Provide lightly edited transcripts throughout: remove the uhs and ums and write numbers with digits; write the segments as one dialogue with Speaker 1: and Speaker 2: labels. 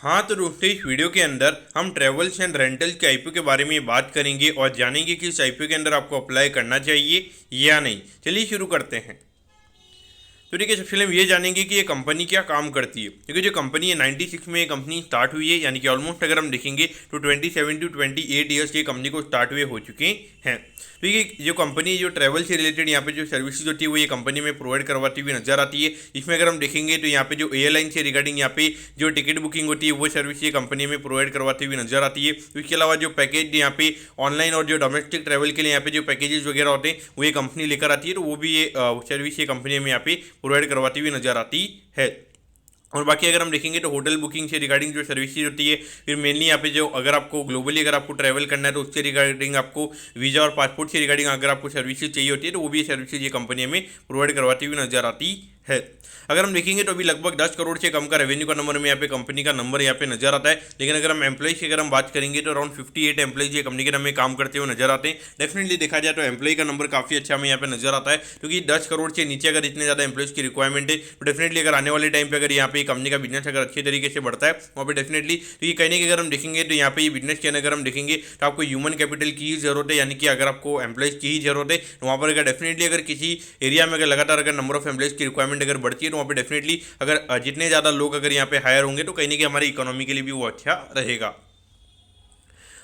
Speaker 1: हाँ तो दोस्तों, इस वीडियो के अंदर हम ट्रेवल्स एंड रेंटल्स के आईपीओ के बारे में बात करेंगे और जानेंगे कि इस आईपीओ के अंदर आपको अप्लाई करना चाहिए या नहीं। चलिए शुरू करते हैं। तो देखिए, सबसे पहले हम ये जानेंगे कि ये कंपनी क्या काम करती है, क्योंकि जो कंपनी है 96 में ये कंपनी स्टार्ट हुई है, यानी कि ऑलमोस्ट अगर हम देखेंगे तो 27 टू 28 ईयर्स ये कंपनी को स्टार्ट हुए हो चुके हैं। तो ये जो कंपनी जो ट्रैवल से रिलेटेड यहाँ पे जो सर्विसेज होती है वो ये कंपनी में प्रोवाइड करवाती हुई नजर आती है। इसमें अगर हम देखेंगे तो यहाँ पे जो एयरलाइन से रिगार्डिंग यहाँ पे जो टिकट बुकिंग होती है वो सर्विस ये कंपनी में प्रोवाइड करवाती हुई नजर आती है। इसके अलावा जो पैकेज यहाँ पे ऑनलाइन और जो डोमेस्टिक ट्रैवल के लिए यहाँ पे जो पैकेजेस वगैरह होते हैं वो ये कंपनी लेकर आती है, तो वो भी ये सर्विस ये कंपनी में यहाँ पे प्रोवाइड करवाती हुई नजर आती है। और बाकी अगर हम देखेंगे तो होटल बुकिंग से रिगार्डिंग जो सर्विसेज होती है, फिर मेनली यहाँ पे जो अगर आपको ग्लोबली अगर आपको ट्रैवल करना है तो उससे रिगार्डिंग आपको वीज़ा और पासपोर्ट से रिगार्डिंग अगर आपको सर्विसेज चाहिए होती है तो वो भी सर्विसेज ये कंपनी में प्रोवाइड करवाती हुई नजर आती है। अगर हम देखेंगे तो अभी लगभग 10 करोड़ से कम का रेवेन्यू का नंबर में यहाँ पे कंपनी का नंबर यहाँ पे नजर आता है। लेकिन अगर हम एम्प्लॉइज की अगर हम बात करेंगे तो अराउंड 58 एम्प्लॉइज ये कंपनी के नाम में काम करते हुए नजर आते हैं। डेफिनेटली देखा जाए तो एम्प्लॉय का नंबर काफी अच्छा हमें यहाँ पे नजर आता है, क्योंकि 10 करोड़ से नीचे अगर इतने ज्यादा एम्प्लॉइज की रिक्वायरमेंट है तो डेफिनेटली अगर आने वाले टाइम पे अगर यहाँ पे कंपनी का बिजनेस अगर अच्छे तरीके से बढ़ता है वहाँ पे डेफिनेटली, क्योंकि कहने की अगर हम देखेंगे तो यहाँ पे ये बिजनेस के अंदर अगर हम देखेंगे तो आपको ह्यूमन कैपिटल की ही जरूरत है, यानी कि अगर आपको एम्प्लॉइज की ही जरूरत है तो वहाँ पर अगर डेफिनेटली अगर किसी एरिया में अगर लगातार अगर नंबर ऑफ एम्प्लॉइज की रिक्वायरमेंट अगर बढ़ती है तो वहाँ पे डेफिनेटली अगर जितने ज़्यादा लोग अगर यहाँ पे हायर होंगे तो कहीं ना कहीं हमारी इकोनॉमी के लिए भी वो अच्छा रहेगा।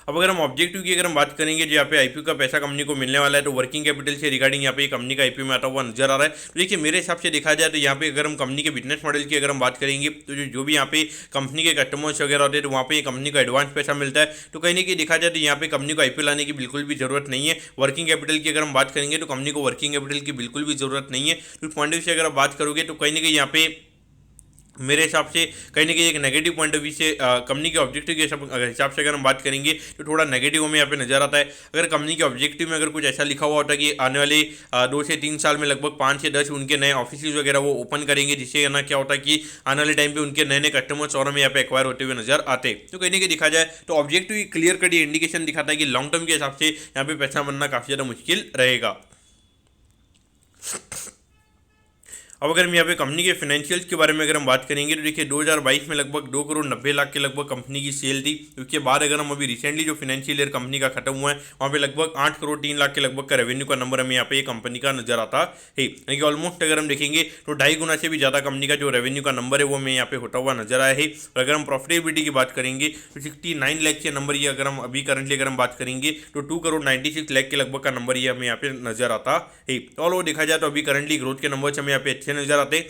Speaker 1: अब अगर हम ऑब्जेक्टिव की अगर हम बात करेंगे जो यहाँ पे आईपीओ का पैसा कंपनी को मिलने वाला है तो वर्किंग कैपिटल से रिगार्डिंग यहाँ पे कंपनी का आईपीओ में आता हुआ नजर आ रहा है। तो देखिए, मेरे हिसाब से देखा जाए तो यहाँ पे अगर हम कंपनी के बिजनेस मॉडल की अगर हम बात करेंगे तो जो भी यहाँ पे कंपनी के कस्टमर्स वगैरह होते हैं तो वहाँ पे कंपनी को एडवांस पैसा मिलता है। तो कहीं ना कहीं देखा जाए तो यहाँ पे कंपनी को आईपीओ लाने की बिल्कुल भी जरूरत नहीं है। वर्किंग कैपिटल की अगर हम बात करेंगे तो कंपनी को वर्किंग कैपिटल की बिल्कुल भी जरूरत नहीं है। तो पॉइंट ऑफ व्यू से अगर आप बात करोगे तो कहीं ना कहीं यहाँ पे मेरे हिसाब से कहीं ना कहीं एक नेगेटिव पॉइंट ऑफ व्यू से कंपनी के ऑब्जेक्टिव के हिसाब से अगर हम बात करेंगे तो थोड़ा नेगेटिव हमें यहाँ पे नजर आता है। अगर कंपनी के ऑब्जेक्टिव में अगर कुछ ऐसा लिखा हुआ होता है कि आने वाले 2 से 3 साल में लगभग 5 से 10 उनके नए ऑफिस वगैरह वो ओपन करेंगे, जिससे ना क्या होता है कि आने वाले टाइम पे उनके नए नए कस्टमर्स और हमें यहाँ पे एक्वायर होते हुए नजर आते हैं। तो कहीं ना कहीं देखा जाए तो ऑब्जेक्टिव क्लियर कट इंडिकेशन दिखाता है कि लॉन्ग टर्म के हिसाब से यहाँ पे पैसा बनना काफी ज़्यादा मुश्किल रहेगा। अब अगर हम यहाँ पे कंपनी के फाइनेंशियल्स के बारे में अगर हम बात करेंगे तो देखिए 2022 में लगभग 2 करोड़ 90 लाख के लगभग कंपनी की सेल थी। उसके बाद अगर हम अभी रिसेंटली जो फाइनेंशियल ईयर कंपनी का खत्म हुआ है वहाँ पे लगभग 8 करोड़ 3 लाख के लगभग का रेवेन्यू का नंबर हमें यहाँ पे कंपनी का नजर आता है। यानी कि ऑलमोस्ट अगर हम देखेंगे तो 2.5 गुना से भी ज़्यादा कंपनी का जो रेवेन्यू का नंबर है वो हमें यहाँ पे होता हुआ नजर आया है। और अगर हम प्रॉफिटेबिलिटी की बात करेंगे तो 69 लाख के नंबर ये अगर हम अभी करंटली अगर हम बात करेंगे तो 2 करोड़ 96 लाख के लगभग का नंबर ये हमें यहाँ पे नजर आता है। ऑल ओवर देखा जाए तो अभी करंटली ग्रोथ के नंबर हमें यहाँ पे अच्छे नजर आते हैं।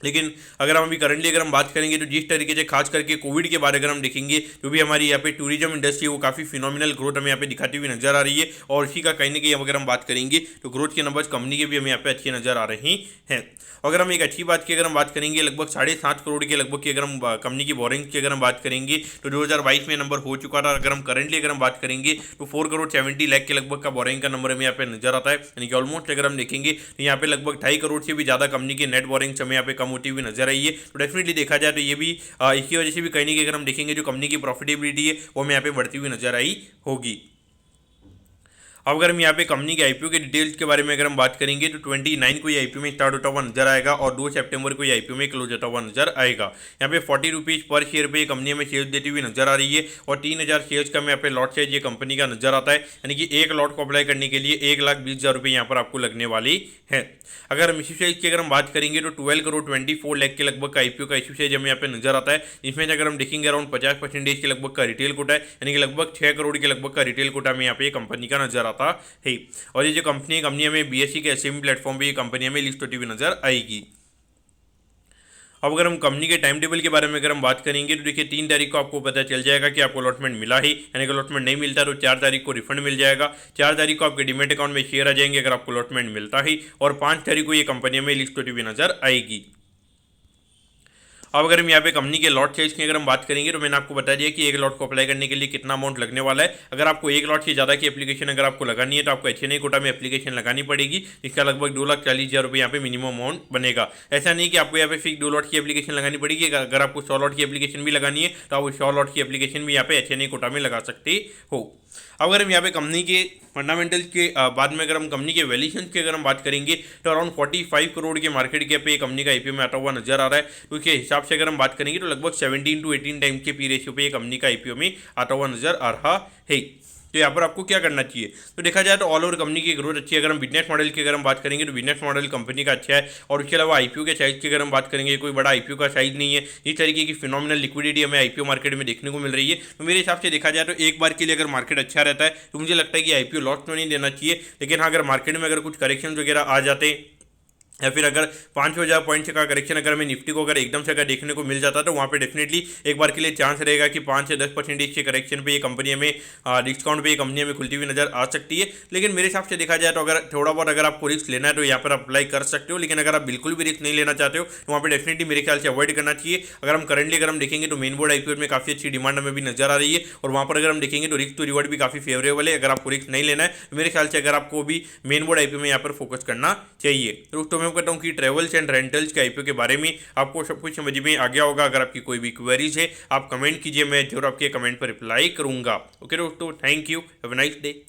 Speaker 1: लेकिन अगर हम अभी करंटली अगर हम बात करेंगे तो जिस तरीके से खास करके कोविड के बारे अगर हम देखेंगे तो भी हमारी यहाँ पे टूरिज्म इंडस्ट्री वो काफ़ी फिनोमिनल ग्रोथ हमें यहाँ पे दिखाती हुई नजर आ रही है। और इसी का कहीं ना कहीं अगर हम बात करेंगे तो ग्रोथ के नंबर्स कंपनी के भी हमें यहाँ पे अच्छे नजर आ रही हैं। अगर हम एक अच्छी बात की अगर हम बात करेंगे लगभग 7.5 करोड़ के लगभग की अगर हम कंपनी की बोरिंग की अगर हम बात करेंगे तो 2022 में नंबर हो चुका था। अगर हम करंटली अगर हम बात करेंगे तो 4 करोड़ 70 लाख के लगभग का बोरिंग का नंबर हमें यहाँ पे नजर आता है। यानी कि ऑलमोस्ट अगर हम देखेंगे तो यहाँ पे लगभग 2.5 करोड़ से भी ज़्यादा कंपनी की नेट बोरिंग हमें यहाँ पे कम होती हुई नजर आई है। तो डेफिनेटली देखा जाए तो ये भी इसकी वजह से भी कहीं ना कहीं अगर हम देखेंगे जो कंपनी की प्रॉफिटेबिलिटी है वो हमें यहाँ पे बढ़ती हुई नजर आई होगी। अब अगर हम यहाँ पे कंपनी के आईपीओ के डिटेल्स के बारे में अगर हम बात करेंगे तो 29 को ये आईपीओ में स्टार्ट होता हुआ नजर आएगा और 2 सितंबर को ये आईपीओ में क्लोज होता हुआ नजर आएगा। यहाँ पे 40 रुपीज़ पर शेयर पे ये कंपनी में शेयर देती हुई नजर आ रही है और 3000 शेयर्स का यहाँ पे लॉट साइज ये कंपनी का नजर आता है। यानी कि एक लॉट को अप्लाई करने के लिए 1,20,000 रुपये यहाँ पर आपको लगने वाली है। अगर हम इश्यू साइज की अगर हम बात करेंगे तो 12 करोड़ 24 लाख के लगभग का आईपीओ का इश्यू साइज हमें यहाँ पे नजर आता है। इसमें अगर हम देखेंगे अराउंड 50% के लगभग का रिटेल कोटा है, यानी कि लगभग 6 करोड़ के लगभग का रिटेल कोटा में यहाँ पे कंपनी का नजर आता है। और ये जो कंपनी हमें बीएसई के एसएमई प्लेटफॉर्म पे ये कंपनी हमें लिस्ट होती हुई नजर आएगी। अब अगर हम कंपनी के टाइम टेबल के बारे में अगर हम बात करेंगे तो देखिए 3 तारीख को आपको पता चल जाएगा कि आपको अलॉटमेंट मिला ही, यानी कि अलॉटमेंट नहीं मिलता तो 4 तारीख को रिफंड मिल जाएगा। 4 तारीख को आपके डीमेट अकाउंट में शेयर आ जाएंगे अगर आपको अलॉटमेंट मिलता ही, और 5 तारीख को ये कंपनी में लिस्ट होती हुई नजर आएगी। अब अगर हम यहाँ पे कंपनी के लॉट साइज की अगर हम बात करेंगे तो मैंने आपको बता दिया कि एक लॉट को अप्लाई करने के लिए कितना अमाउंट लगने वाला है। अगर आपको एक लॉट से ज़्यादा की एप्लीकेशन अगर आपको लगानी है तो आपको एचएनआई कोटा में एप्लीकेशन लगानी पड़ेगी। इसका लगभग 2,40,000 रुपये यहाँ पे मिनिमम अमाउंट बनेगा। ऐसा नहीं कि आपको यहाँ पे फिक्स 2 लॉट की एप्लीकेशन लगानी पड़ेगी। अगर आपको 100 लॉट की एप्लीकेशन भी लगानी है तो आप 100 लॉट की एप्लीकेशन भी यहाँ पे एचएनआई कोटा में लगा सकते हो। अब अगर हम यहाँ पे कंपनी के फंडामेंटल्स के बाद में अगर हम कंपनी के वैल्यूएशन की अगर हम बात करेंगे तो अराउंड 45 करोड़ के मार्केट कैप पे कंपनी का आईपीओ में आता हुआ नजर आ रहा है। तो उसके हिसाब से अगर हम बात करेंगे तो लगभग 17 to 18 टाइम के पी रेशियो पे ये कंपनी का आईपीओ में आता हुआ नजर आ रहा है। तो यहाँ पर आपको क्या करना चाहिए, तो देखा जाए तो ऑल ओवर कंपनी की ग्रोथ अच्छी है। अगर हम बिजनेस मॉडल की अगर हम बात करेंगे तो बिजनेस मॉडल कंपनी का अच्छा है, और उसके अलावा आईपीओ के साइज की अगर हम बात करेंगे कोई बड़ा आईपीओ का साइज नहीं है। इस तरीके की फिनोमिनल लिक्विडिटी हमें आईपीओ मार्केट में देखने को मिल रही है। तो मेरे हिसाब से देखा जाए तो एक बार के लिए अगर मार्केट अच्छा रहता है तो मुझे लगता है कि आईपीओ लॉस तो नहीं देना चाहिए, लेकिन हाँ अगर मार्केट में अगर कुछ करेक्शन वगैरह आ जाते या फिर अगर 5,000 पॉइंट का करेक्शन अगर हमें निफ्टी को अगर एकदम से अगर देखने को मिल जाता तो वहाँ पे डेफिनेटली एक बार के लिए चांस रहेगा कि 5 से 10% के करेक्शन पे ये कंपनी हमें डिस्काउंट पे ये कंपनी हमें खुलती हुई नजर आ सकती है। लेकिन मेरे हिसाब से देखा जाए तो अगर थोड़ा बहुत अगर आपको रिस्क लेना है तो यहाँ पर अप्लाई कर सकते हो, लेकिन अगर आप बिल्कुल भी रिस्क नहीं लेना चाहते हो तो वहाँ पर डेफिनेटली मेरे ख्याल से अवॉइड करना चाहिए। अगर हम करंटली अगर हम देखेंगे तो मेन बोर्ड आईपीओ में काफ़ी अच्छी डिमांड हमें भी नजर आ रही है, और वहाँ पर अगर हम देखेंगे तो रिस्क टू रिवॉर्ड भी काफ़ी फेवरेबल है। अगर आपको रिस्क नहीं लेना है तो मेरे ख्याल से अगर आपको भी मेन बोर्ड आईपीओ में यहाँ पर फोकस करना चाहिए। तो दोस्तों मैं कहता हूँ कि ट्रेवल्स एंड रेंटल्स के आईपीओ के बारे में आपको सब कुछ समझ में आ गया होगा। अगर आपकी कोई भी क्वेरीज है आप कमेंट कीजिए, मैं जरूर आपके कमेंट पर रिप्लाई करूंगा। ओके दोस्तों, thank you, have a nice day.